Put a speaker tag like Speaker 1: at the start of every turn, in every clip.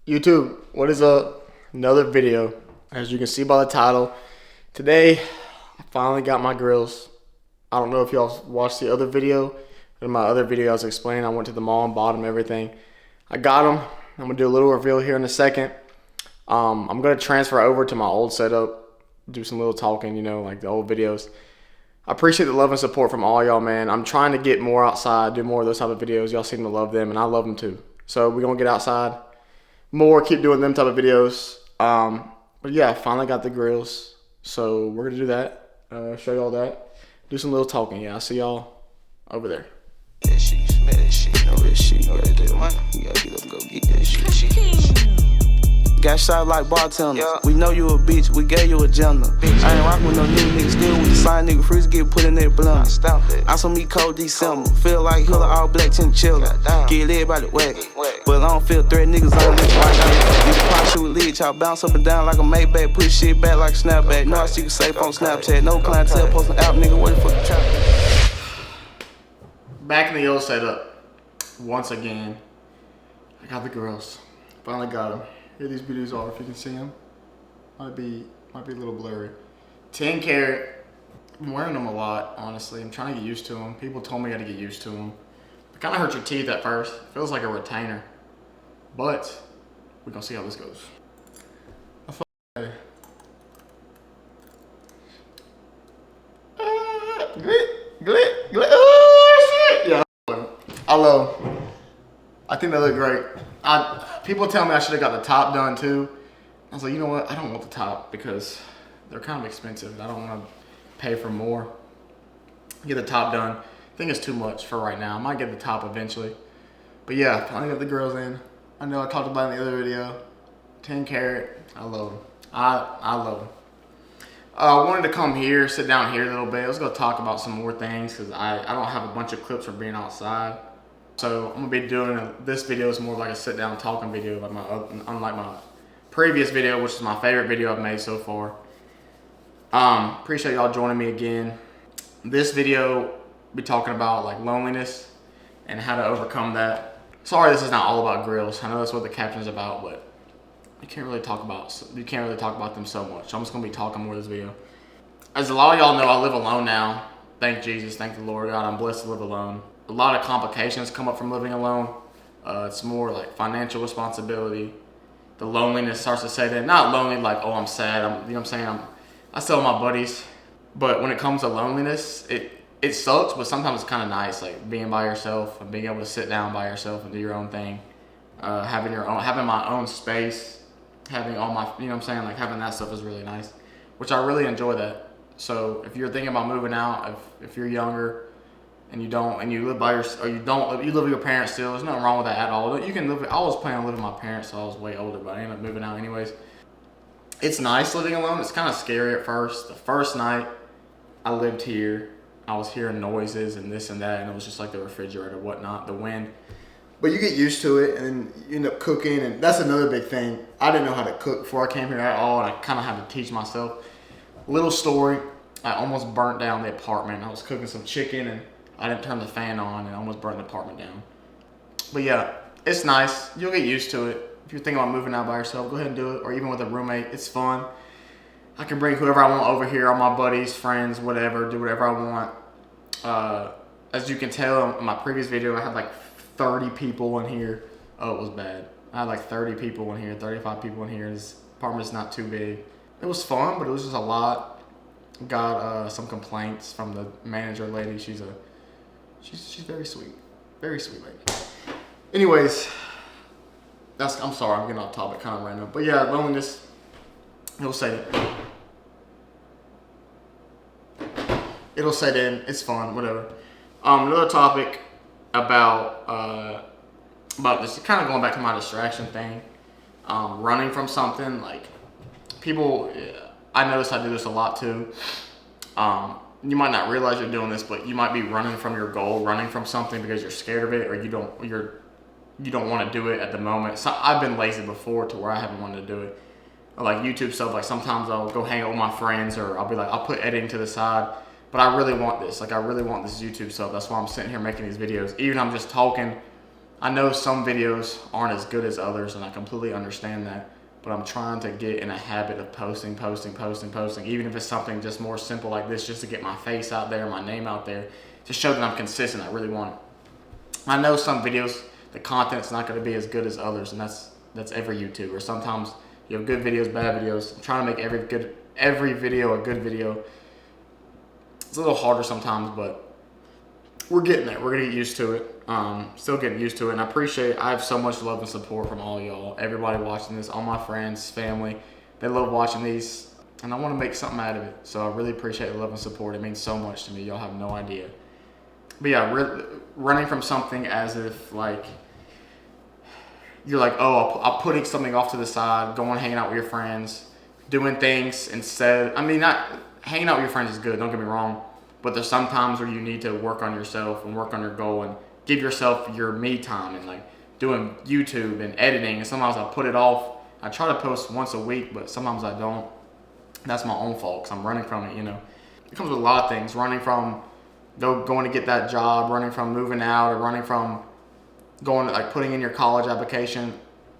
Speaker 1: YouTube, what is up? Another video. As you can see by the title, today I finally got my grills. I don't know if y'all watched the other video. In my other video I was explaining I went to the mall and bought them everything. I got them. I'm gonna do a little reveal here in a second. I'm gonna transfer over to my old setup, do some little talking, you know, like the old videos. I appreciate the love and support from all y'all, man. I'm trying to get more outside, do more of those type of videos. Y'all seem to love them, and I love them too. So we're gonna get outside more, keep doing them type of videos. But yeah, I finally got the grills, so we're gonna do that. Show y'all that. Do some little talking. Yeah, I'll see y'all over there.
Speaker 2: That shit, smell that shit, know that shit. You gotta get money. You gotta get up and go get that shit. Got shot like bartenders. Yeah. We know you a bitch, we gave you a gender. Bitch, I ain't rockin' with no new niggas, still with the same nigga. Freeze get put in that blunt. I saw me cold December. Feel like Hilla all black chinchilla. Get lit by the whack. But I don't feel threat, niggas ain't lit like that. Nigga pop shit with lead, y'all bounce up and down like a Maybach. Push shit back like a snapback. No, I see you safe on Snapchat. No clientele posting out, nigga. What the fuck you trap?
Speaker 1: Back in the old setup, once again. I got the grills. Finally got them. Here these videos are, if you can see them. Might be a little blurry. 10 karat. I'm wearing them a lot, honestly. I'm trying to get used to them. People told me I had to get used to them. It kind of hurts your teeth at first. It feels like a retainer. But we're gonna see how this goes. Glit. Oh shit! Yeah, I love them. I think they look great. People tell me I should have got the top done too. I was like, you know what? I don't want the top because they're kind of expensive. I don't want to pay for more. Get the top done. I think it's too much for right now. I might get the top eventually. But yeah, finally got the grills in. I know I talked about it in the other video. 10 karat. I love them. I love them. I wanted to come here, sit down here a little bit. Let's go talk about some more things because I don't have a bunch of clips from being outside. So I'm gonna be doing this video is more like a sit down talking video, like unlike my previous video, which is my favorite video I've made so far. Appreciate y'all joining me again. This video be talking about like loneliness and how to overcome that. Sorry, this is not all about grills. I know that's what the caption's about, but you can't really talk about them so much. I'm just gonna be talking more this video. As a lot of y'all know, I live alone now. Thank Jesus, thank the Lord God. I'm blessed to live alone. A lot of complications come up from living alone. It's more like financial responsibility. The loneliness starts to set in. Not lonely like, oh, I'm sad. You know what I'm saying? I still have my buddies. But when it comes to loneliness, it sucks, but sometimes it's kind of nice, like being by yourself and being able to sit down by yourself and do your own thing. Having my own space, having all my, you know what I'm saying? Like having that stuff is really nice, which I really enjoy that. So if you're thinking about moving out, if you're younger, and you live by yourself, or you live with your parents still, there's nothing wrong with that at all. You can live. I was planning on living with my parents, so I was way older, but I ended up moving out anyways. It's nice living alone. It's kind of scary at first. The first night I lived here, I was hearing noises and this and that, and it was just like the refrigerator, whatnot, the wind. But you get used to it, and then you end up cooking, and that's another big thing. I didn't know how to cook before I came here at all, and I kind of had to teach myself. Little story, I almost burnt down the apartment. I was cooking some chicken, and I didn't turn the fan on and almost burned the apartment down. But yeah, it's nice. You'll get used to it. If you're thinking about moving out by yourself, go ahead and do it. Or even with a roommate, it's fun. I can bring whoever I want over here, all my buddies, friends, whatever, do whatever I want. As you can tell in my previous video, I had like 30 people in here. Oh, it was bad. I had like 30 people in here, 35 people in here. This apartment's not too big. It was fun, but it was just a lot. Got some complaints from the manager lady. She's very sweet lady. Anyways, I'm sorry, I'm getting off topic, kind of random. But yeah, loneliness, it'll set in. It's fun, whatever. Another topic about this, kind of going back to my distraction thing, running from something. Like people, I notice I do this a lot too. You might not realize you're doing this, but you might be running from your goal, running from something because you're scared of it, or you don't want to do it at the moment. So I've been lazy before to where I haven't wanted to do it. Like YouTube stuff, like sometimes I'll go hang out with my friends, or I'll be like, I'll put editing to the side, but I really want this. Like I really want this YouTube stuff. That's why I'm sitting here making these videos. Even I'm just talking I know some videos aren't as good as others, and I completely understand that. But I'm trying to get in a habit of posting, even if it's something just more simple like this, just to get my face out there, my name out there, to show that I'm consistent. I really want it. I know some videos, the content's not going to be as good as others, and that's every YouTuber. Sometimes you have good videos, bad videos. I'm trying to make every video a good video. It's a little harder sometimes, but we're getting there. We're gonna get used to it. Still getting used to it, and I have so much love and support from all y'all, everybody watching this, all my friends, family. They love watching these, and I want to make something out of it. So I really appreciate the love and support. It means so much to me. Y'all have no idea. But yeah, running from something as if like you're like, oh, I'm putting something off to the side, going hanging out with your friends, doing things instead. I mean, not hanging out with your friends is good. Don't get me wrong. But there's some times where you need to work on yourself and work on your goal and give yourself your me time and like doing YouTube and editing. And sometimes I put it off. I try to post once a week, but sometimes I don't. That's my own fault because I'm running from it, you know. It comes with a lot of things. Running from going to get that job, running from moving out, or running from going to, like, putting in your college application.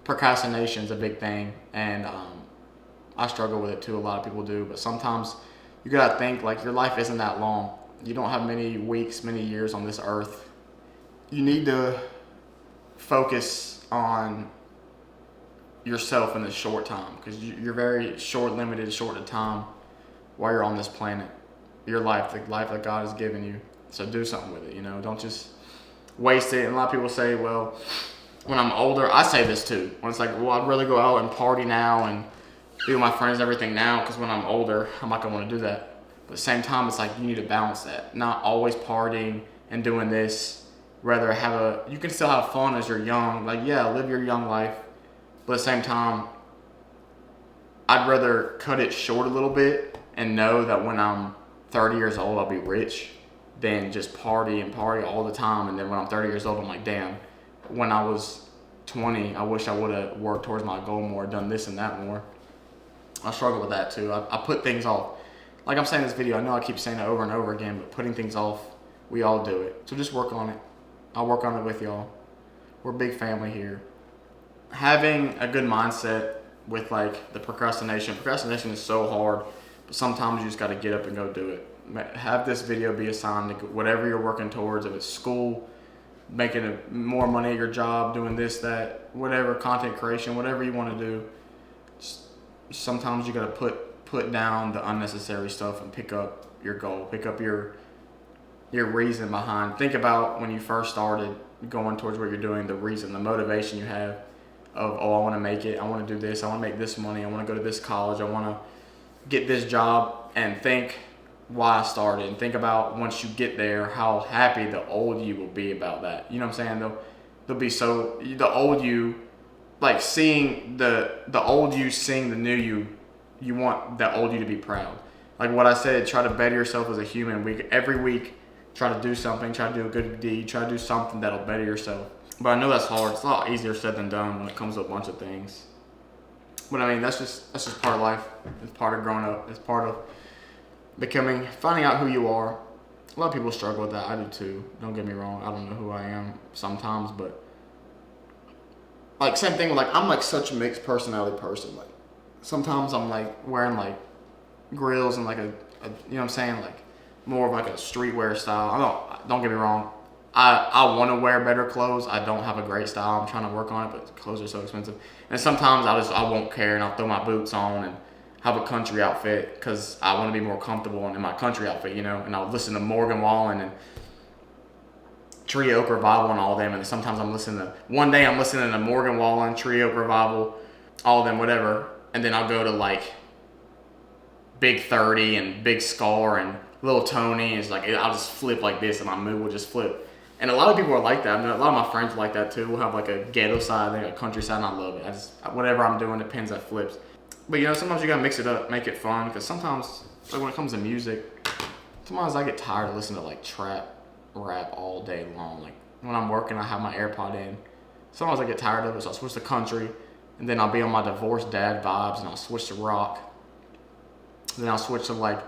Speaker 1: Procrastination is a big thing. And I struggle with it too. A lot of people do. But sometimes you gotta think like your life isn't that long. You don't have many weeks, many years on this earth. You need to focus on yourself in this short time because you're very limited to time while you're on this planet. Your life, the life that God has given you. So do something with it, you know. Don't just waste it. And a lot of people say, well, when I'm older, I say this too. When it's like, well, I'd rather go out and party now and be with my friends and everything now because when I'm older, I'm not gonna want to do that. But at the same time, it's like you need to balance that. Not always partying and doing this. Rather you can still have fun as you're young. Like, yeah, live your young life. But at the same time, I'd rather cut it short a little bit and know that when I'm 30 years old, I'll be rich than just party all the time. And then when I'm 30 years old, I'm like, damn, when I was 20, I wish I would have worked towards my goal more, done this and that more. I struggle with that too. I put things off. Like I'm saying in this video, I know I keep saying it over and over again, but putting things off, we all do it. So just work on it. I'll work on it with y'all. We're a big family here. Having a good mindset with like the procrastination. Procrastination is so hard, but sometimes you just got to get up and go do it. Have this video be a sign to whatever you're working towards, if it's school, making more money at your job, doing this, that, whatever, content creation, whatever you want to do. Sometimes you got to put down the unnecessary stuff and pick up your goal, pick up your reason behind. Think about when you first started going towards what you're doing, the reason, the motivation you have of, oh, I want to make it, I want to do this, I want to make this money, I want to go to this college, I want to get this job, and think why I started, and think about once you get there, how happy the old you will be about that. You know what I'm saying? They'll be so, the old you, like seeing the old you seeing the new you want the old you to be proud. Like what I said, try to better yourself as a human. Every week, try to do something, try to do a good deed, try to do something that'll better yourself. But I know that's hard. It's a lot easier said than done when it comes to a bunch of things. But I mean, that's just part of life. It's part of growing up. It's part of finding out who you are. A lot of people struggle with that. I do too. Don't get me wrong. I don't know who I am sometimes, but like same thing with like I'm like such a mixed personality person. Like sometimes I'm like wearing like grills and like a you know what I'm saying, like more of like a streetwear style. Don't get me wrong. I want to wear better clothes. I don't have a great style. I'm trying to work on it, but clothes are so expensive. And sometimes I won't care and I'll throw my boots on and have a country outfit because I want to be more comfortable in my country outfit, you know. And I'll listen to Morgan Wallen and Tree Oak Revival and all of them. And sometimes one day I'm listening to Morgan Wallen, Tree Oak Revival, all of them, whatever. And then I'll go to like Big 30 and Big Scar and Lil Tony. It's like I'll just flip like this and my mood will just flip. And a lot of people are like that. I mean, a lot of my friends are like that too. We'll have like a ghetto side, then a country side, and I love it. Whatever I'm doing, it pins that flips. But you know, sometimes you gotta mix it up, make it fun. Because sometimes, like when it comes to music, sometimes I get tired of listening to like trap rap all day long. Like when I'm working, I have my AirPod in. Sometimes I get tired of it, so I switch to country. And then I'll be on my divorced dad vibes, and I'll switch to rock. Then I'll switch to like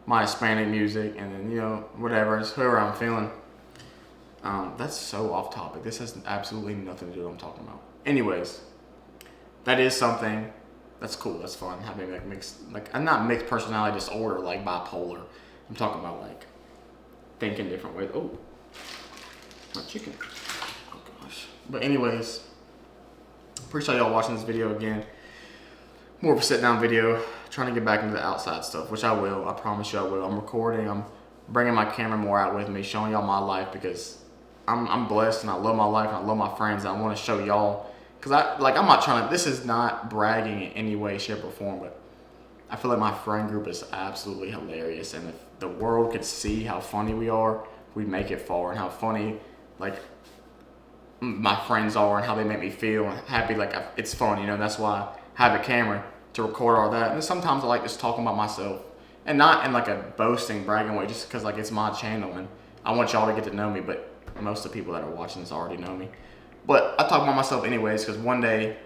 Speaker 1: my Hispanic music, and then, you know, whatever, it's whoever I'm feeling. That's so off topic. This has absolutely nothing to do with what I'm talking about. Anyways, that is something that's cool. That's fun. Having like mixed, like I'm not mixed personality disorder, like bipolar. I'm talking about like thinking different ways. Oh, my chicken. Oh gosh. But anyways, appreciate y'all watching this video again. More of a sit down video. Trying to get back into the outside stuff, which I will. I promise you I will. I'm recording. I'm bringing my camera more out with me, showing y'all my life because I'm blessed and I love my life and I love my friends. And I want to show y'all because I'm not trying to. This is not bragging in any way, shape, or form, but I feel like my friend group is absolutely hilarious. And if the world could see how funny we are, we'd make it far. And how funny like my friends are and how they make me feel and happy. Like it's fun, you know. That's why I have a camera to record all that. And sometimes I like just talking about myself. And not in like a boasting, bragging way, just because like it's my channel and I want y'all to get to know me, but most of the people that are watching this already know me. But I talk about myself anyways, because one day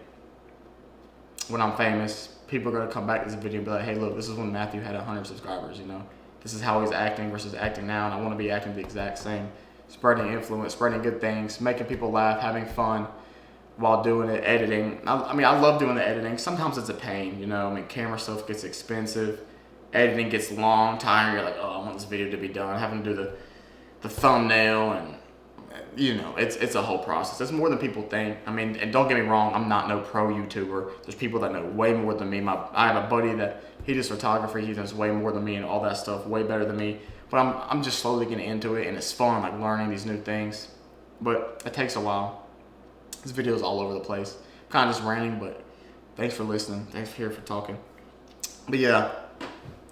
Speaker 1: when I'm famous, people are going to come back to this video and be like, hey look, this is when Matthew had 100 subscribers, you know. This is how he's acting versus acting now, and I want to be acting the exact same. Spreading influence, spreading good things, making people laugh, having fun while doing it, editing. I mean, I love doing the editing. Sometimes it's a pain, you know. I mean, camera stuff gets expensive. Editing gets long, tiring. You're like, oh, I want this video to be done. Having to do the thumbnail and, you know, it's a whole process. It's more than people think. I mean, and don't get me wrong, I'm not no pro YouTuber. There's people that know way more than me. I have a buddy that he does photography. He does way more than me and all that stuff, way better than me. But I'm just slowly getting into it, and it's fun, like learning these new things. But it takes a while. This video is all over the place. Kind of just ranting, but thanks for listening. Thanks for talking. But yeah.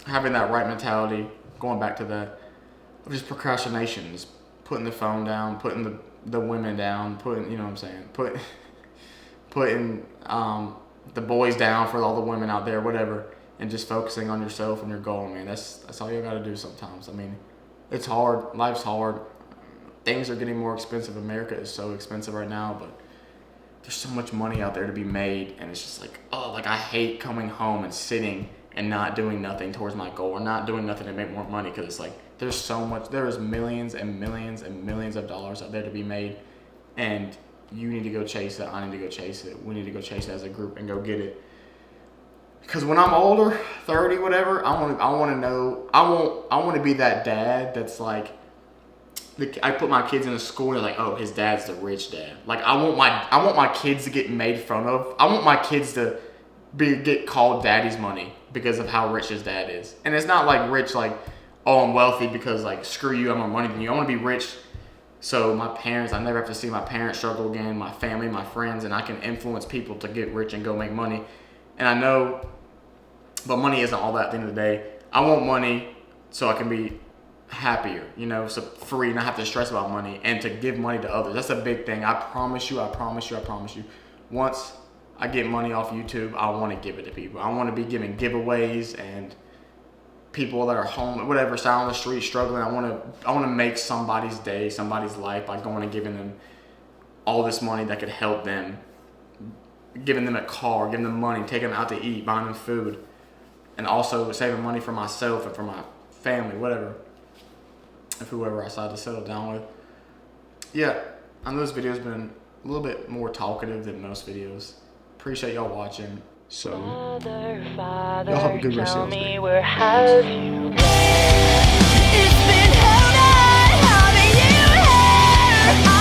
Speaker 1: Having that right mentality, going back to that, of just procrastination, just putting the phone down, putting the women down, putting, you know what I'm saying, putting the boys down for all the women out there, whatever, and just focusing on yourself and your goal, man. That's all you gotta do sometimes. I mean, it's hard, life's hard, things are getting more expensive. America is so expensive right now, but there's so much money out there to be made, and it's just like, oh, like I hate coming home and sitting and not doing nothing towards my goal, or not doing nothing to make more money, because it's like there's so much, there is millions and millions and millions of dollars out there to be made, and you need to go chase it. I need to go chase it. We need to go chase it as a group and go get it. Because when I'm older, 30, whatever, I want to be that dad that's like, I put my kids in a school and they're like, oh, his dad's the rich dad. Like I want my kids to get made fun of. I want my kids to get called daddy's money because of how rich his dad is. And it's not like rich like, oh, I'm wealthy because like, screw you, I'm more money than you. I want to be rich so my parents, I never have to see my parents struggle again, my family, my friends, and I can influence people to get rich and go make money. And I know, but money isn't all that at the end of the day. I want money so I can be happier, you know, so free, not have to stress about money, and to give money to others. That's a big thing. I promise you. Once I get money off YouTube, I want to give it to people. I want to be giving giveaways, and people that are home, whatever, out on the street struggling. I want to make somebody's day, somebody's life by going and giving them all this money that could help them, giving them a car, giving them money, taking them out to eat, buying them food, and also saving money for myself and for my family, whatever, if whoever I decide to settle down with. Yeah, I know this video's been a little bit more talkative than most videos. Appreciate y'all watching. So, y'all have a good rest of y'all's day.
Speaker 3: Where have you been? It's been held on, how do you have?